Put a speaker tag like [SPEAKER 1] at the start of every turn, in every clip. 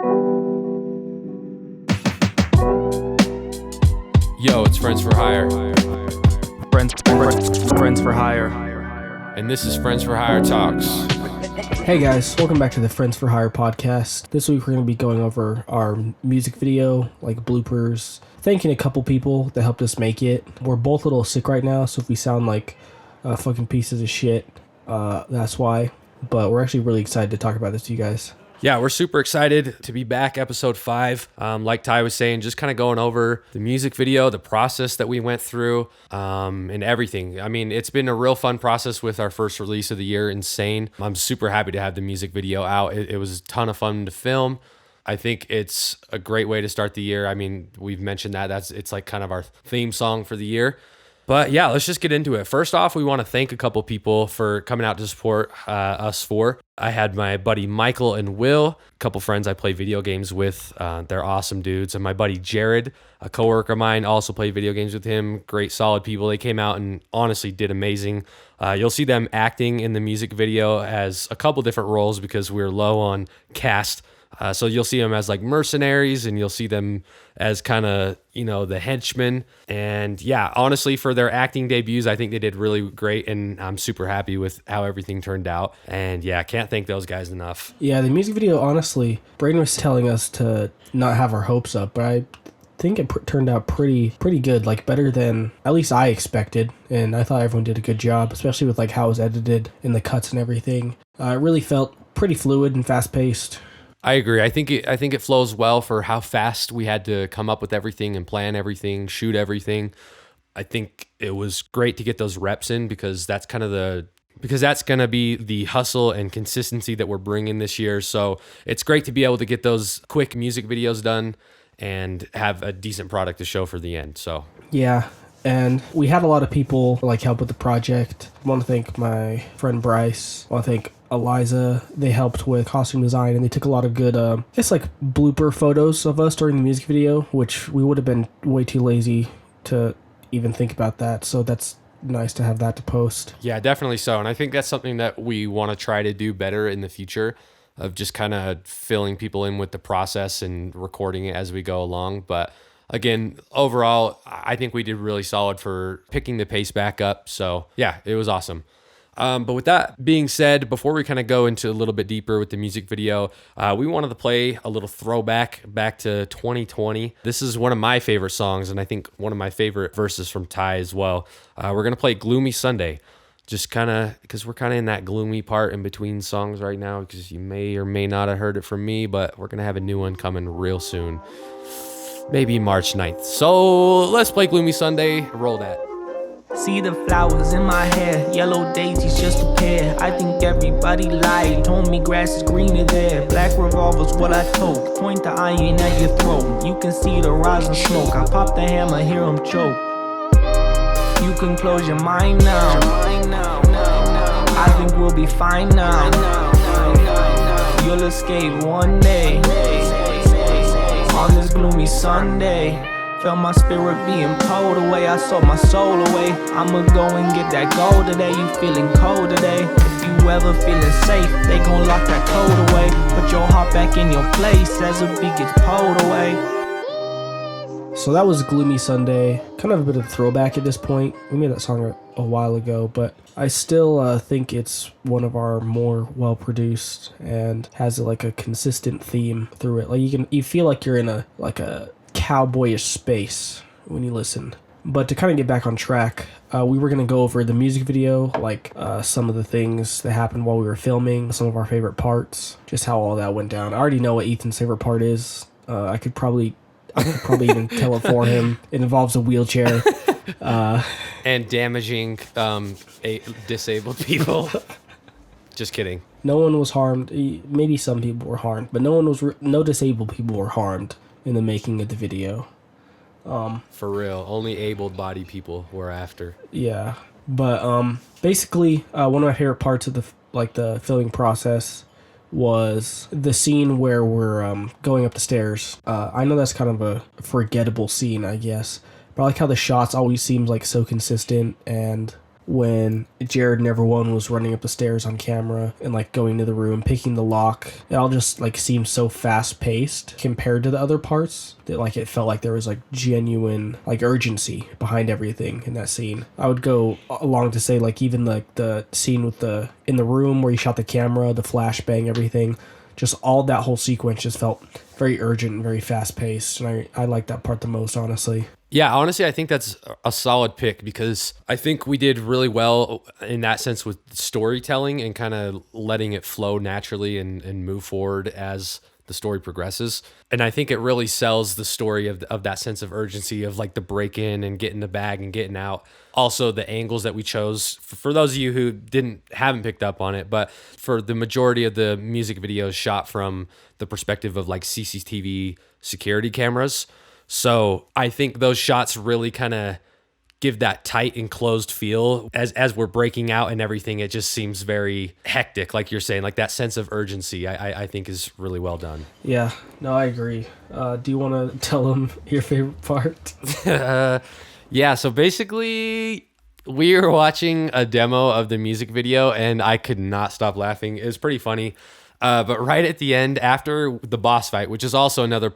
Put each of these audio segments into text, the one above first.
[SPEAKER 1] Yo, it's Friends for Hire,
[SPEAKER 2] Friends for Hire.
[SPEAKER 1] and this is Friends for Hire Talks.
[SPEAKER 3] Hey guys, welcome back to the Friends for Hire podcast. This week we're going to be going over our music video, like bloopers, thanking a couple people that helped us make it. We're both a little sick right now, so if we sound like fucking pieces of shit, that's why. But we're actually really excited to talk about this to you guys.
[SPEAKER 1] Yeah, we're super excited to be back, episode 5. Like Ty was saying, just kind of going over the music video, the process that we went through, and everything. I mean, it's been a real fun process with our first release of the year, Insane. I'm super happy to have the music video out. It was a ton of fun to film. I think it's a great way to start the year. I mean, we've mentioned that. It's like kind of our theme song for the year. But yeah, let's just get into it. First off, we want to thank a couple people for coming out to support us for. I had my buddy Michael and Will, a couple friends I play video games with. They're awesome dudes. And my buddy Jared, a coworker of mine, also played video games with him. Great, solid people. They came out and honestly did amazing. You'll see them acting in the music video as a couple different roles because we're low on cast. So you'll see them as like mercenaries, and you'll see them as kind of, the henchmen. And yeah, honestly, for their acting debuts, I think they did really great, and I'm super happy with how everything turned out. And yeah, can't thank those guys enough.
[SPEAKER 3] Yeah, the music video, honestly, Braden was telling us to not have our hopes up, but I think it turned out pretty good, like better than at least I expected, and I thought everyone did a good job, especially with like how it was edited and the cuts and everything. It really felt pretty fluid and fast-paced.
[SPEAKER 1] I agree. I think it flows well for how fast we had to come up with everything and plan everything, shoot everything. I think it was great to get those reps in because that's kind of that's going to be the hustle and consistency that we're bringing this year. So it's great to be able to get those quick music videos done and have a decent product to show for the end. So
[SPEAKER 3] Yeah, and we had a lot of people like help with the project. I want to thank my friend Bryce. I want to thank Eliza. They helped with costume design, and they took a lot of good, like blooper photos of us during the music video, which we would have been way too lazy to even think about that. So that's nice to have that to post.
[SPEAKER 1] yeah, definitely so. And I think that's something that we want to try to do better in the future, of just kind of filling people in with the process and recording it as we go along. But again, overall, I think we did really solid for picking the pace back up. So yeah, it was awesome. But with that being said, before we kind of go into a little bit deeper with the music video, we wanted to play a little throwback back to 2020. This is one of my favorite songs, and I think one of my favorite verses from Ty as well. We're going to play Gloomy Sunday, just kind of because we're kind of in that gloomy part in between songs right now, because you may or may not have heard it from me, but we're going to have a new one coming real soon. Maybe March 9th. So let's play Gloomy Sunday. Roll that.
[SPEAKER 2] See the flowers in my hair, yellow daisies just a pair. I think everybody lied, told me grass is greener there. Black revolver's what I told, point the iron at your throat. You can see the rising smoke, I pop the hammer, hear him choke. You can close your mind now, I think we'll be fine now. You'll escape one day, on this gloomy Sunday. Felt my spirit being pulled away, I sold my soul away. I'ma go and get that gold today. You feeling cold today? If you ever feeling safe, they gon' lock that code away. Put your heart back in your place as a beat gets pulled away.
[SPEAKER 3] So that was Gloomy Sunday, kind of a bit of a throwback at this point. We made that song a while ago, but I still think it's one of our more well-produced and has like a consistent theme through it. Like you feel like you're in a cowboyish space when you listen. But to kind of get back on track, we were going to go over the music video, like some of the things that happened while we were filming, some of our favorite parts, just how all that went down. I already know what Ethan's favorite part is. I could probably even tell it for him. It involves a wheelchair.
[SPEAKER 1] And damaging disabled people. Just kidding.
[SPEAKER 3] No one was harmed. Maybe some people were harmed, but no disabled people were harmed in the making of the video.
[SPEAKER 1] For real. Only able-bodied people were after.
[SPEAKER 3] Yeah. But basically, one of my favorite parts of the filming process was the scene where we're going up the stairs. I know that's kind of a forgettable scene, I guess. But I like how the shots always seems like so consistent, and when Jared and everyone was running up the stairs on camera and like going to the room, picking the lock. It all just like seemed so fast paced compared to the other parts that like it felt like there was like genuine like urgency behind everything in that scene. I would go along to say like even like the scene with the in the room where you shot the camera, the flashbang, everything, just all that whole sequence just felt very urgent and very fast paced, and I like that part the most, honestly.
[SPEAKER 1] Yeah, honestly, I think that's a solid pick because I think we did really well in that sense with storytelling and kind of letting it flow naturally and move forward as the story progresses. And I think it really sells the story of that sense of urgency of like the break in and getting the bag and getting out. Also, the angles that we chose for those of you who haven't picked up on it, but for the majority of the music videos shot from the perspective of like CCTV security cameras. So I think those shots really kind of give that tight and closed feel as we're breaking out and everything. It just seems very hectic, like you're saying, like that sense of urgency. I think is really well done.
[SPEAKER 3] Yeah, no, I agree. Do you want to tell them your favorite part?
[SPEAKER 1] Yeah, so basically we were watching a demo of the music video and I could not stop laughing. It was pretty funny. But right at the end, after the boss fight, which is also another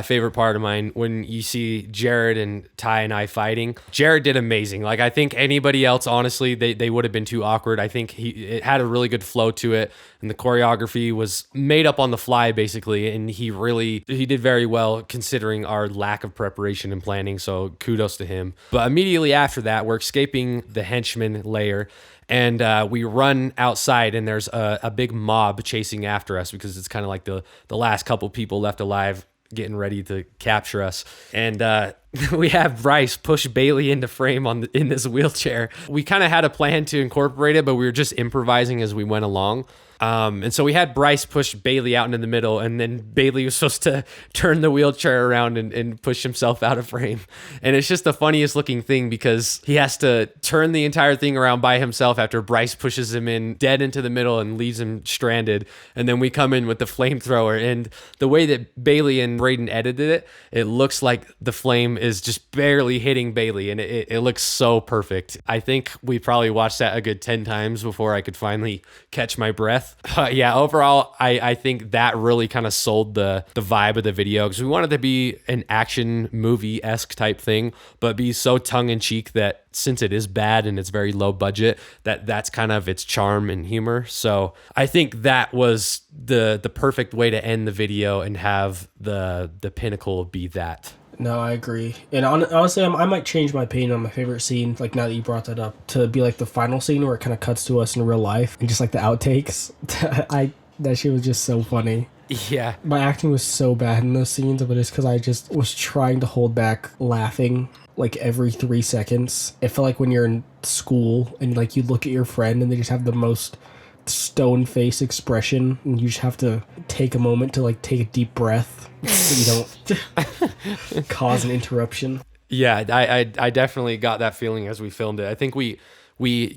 [SPEAKER 1] favorite part of mine, when you see Jared and Ty and I fighting. Jared did amazing. Like, I think anybody else, honestly, they would have been too awkward. I think it had a really good flow to it, and the choreography was made up on the fly, basically, and he did very well considering our lack of preparation and planning, so kudos to him. But immediately after that, we're escaping the henchman lair, and we run outside, and there's a big mob chasing after us because it's kind of like the last couple people left alive getting ready to capture us. And we have Bryce push Bailey into frame in this wheelchair. We kind of had a plan to incorporate it, but we were just improvising as we went along. And so we had Bryce push Bailey out into the middle, and then Bailey was supposed to turn the wheelchair around and push himself out of frame. And it's just the funniest looking thing because he has to turn the entire thing around by himself after Bryce pushes him in dead into the middle and leaves him stranded. And then we come in with the flamethrower, and the way that Bailey and Braden edited it, it looks like the flame is just barely hitting Bailey, and it looks so perfect. I think we probably watched that a good 10 times before I could finally catch my breath. Yeah, overall, I think that really kind of sold the vibe of the video because we wanted to be an action movie-esque type thing, but be so tongue-in-cheek that since it is bad and it's very low budget, that's kind of its charm and humor. So I think that was the perfect way to end the video and have the pinnacle be that.
[SPEAKER 3] No, I agree. And honestly, I might change my opinion on my favorite scene, like now that you brought that up, to be like the final scene where it kind of cuts to us in real life and just like the outtakes. That shit was just so funny.
[SPEAKER 1] Yeah.
[SPEAKER 3] My acting was so bad in those scenes, but it's because I just was trying to hold back laughing like every 3 seconds. It felt like when you're in school and like you look at your friend and they just have the most stone face expression and you just have to take a moment to like take a deep breath so you don't cause an interruption.
[SPEAKER 1] Yeah, I definitely got that feeling as we filmed it. I think we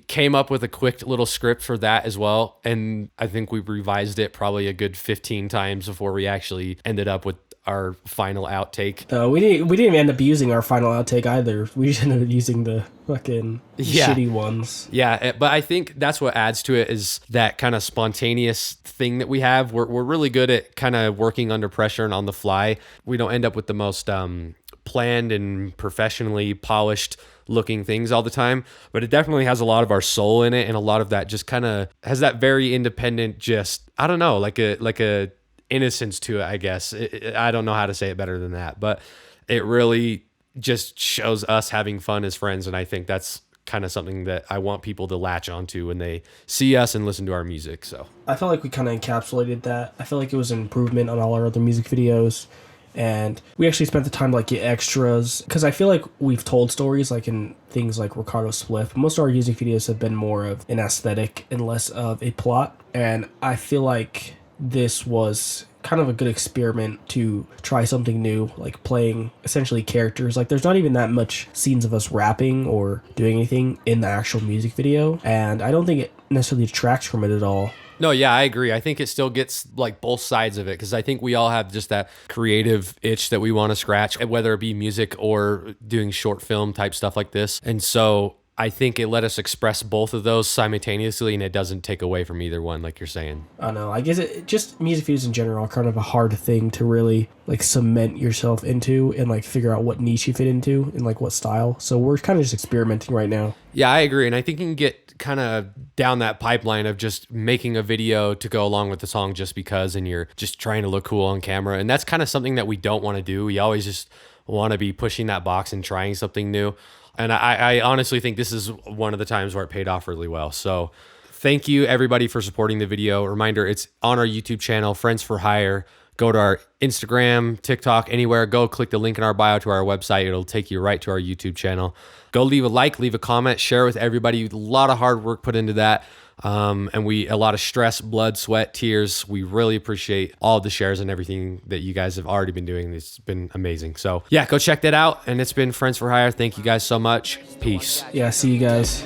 [SPEAKER 1] came up with a quick little script for that as well, and I think we revised it probably a good 15 times before we actually ended up with our final outtake.
[SPEAKER 3] We didn't end up using our final outtake either. We just ended up using the fucking shitty ones.
[SPEAKER 1] Yeah, but I think that's what adds to it is that kind of spontaneous thing that we have. We're really good at kind of working under pressure and on the fly. We don't end up with the most planned and professionally polished looking things all the time, but it definitely has a lot of our soul in it, and a lot of that just kind of has that very independent, just I don't know, like a innocence to it, I guess. I don't know how to say it better than that, but it really just shows us having fun as friends, and I think that's kind of something that I want people to latch onto when they see us and listen to our music. So
[SPEAKER 3] I felt like we kind of encapsulated that. I felt like it was an improvement on all our other music videos. And we actually spent the time to like get extras because I feel like we've told stories like in things like Ricardo Spliff. Most of our music videos have been more of an aesthetic and less of a plot. And I feel like this was kind of a good experiment to try something new, like playing essentially characters. Like there's not even that much scenes of us rapping or doing anything in the actual music video. And I don't think it necessarily detracts from it at all.
[SPEAKER 1] No, yeah, I agree. I think it still gets like both sides of it because I think we all have just that creative itch that we want to scratch, whether it be music or doing short film type stuff like this. And so I think it let us express both of those simultaneously, and it doesn't take away from either one, like you're saying.
[SPEAKER 3] I don't know. I guess it just music videos in general are kind of a hard thing to really like cement yourself into and like figure out what niche you fit into and like what style. So we're kind of just experimenting right now.
[SPEAKER 1] Yeah, I agree. And I think you can get kind of down that pipeline of just making a video to go along with the song just because, and you're just trying to look cool on camera. And that's kind of something that we don't want to do. We always just want to be pushing that box and trying something new. And I honestly think this is one of the times where it paid off really well. So thank you everybody for supporting the video. Reminder, it's on our YouTube channel, Friends for Hire. Go to our Instagram, TikTok, anywhere. Go click the link in our bio to our website. It'll take you right to our YouTube channel. Go leave a like, leave a comment, share with everybody. A lot of hard work put into that. And a lot of stress, blood, sweat, tears. We really appreciate all the shares and everything that you guys have already been doing. It's been amazing. So yeah, go check that out. And it's been Friends for Hire. Thank you guys so much. Peace.
[SPEAKER 3] Yeah, see you guys.